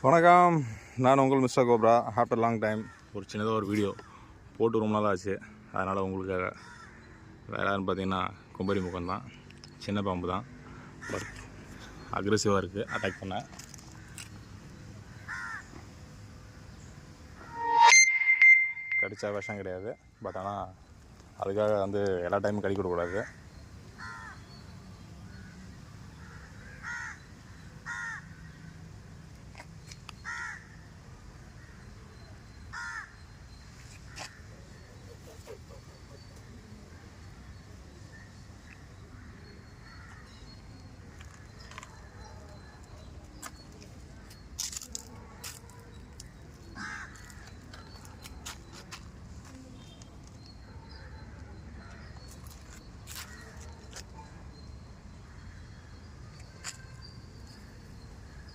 வணக்கம், நான் உங்கள் mister cobra. After long time ஒரு சின்னதாக ஒரு வீடியோ போட்டு ரொம்ப நாள் ஆச்சு. அதனால் உங்களுக்காக வேறு பார்த்தீங்கன்னா கும்பரி முகம் தான், சின்ன பாம்பு தான், பட் அக்ரெசிவாக இருக்குது. அட்டாக் பண்ண கடித்தா விஷம் கிடையாது, பட் ஆனால் அதுக்காக எல்லா டைமும் கடிக்க விடக்கூடாது.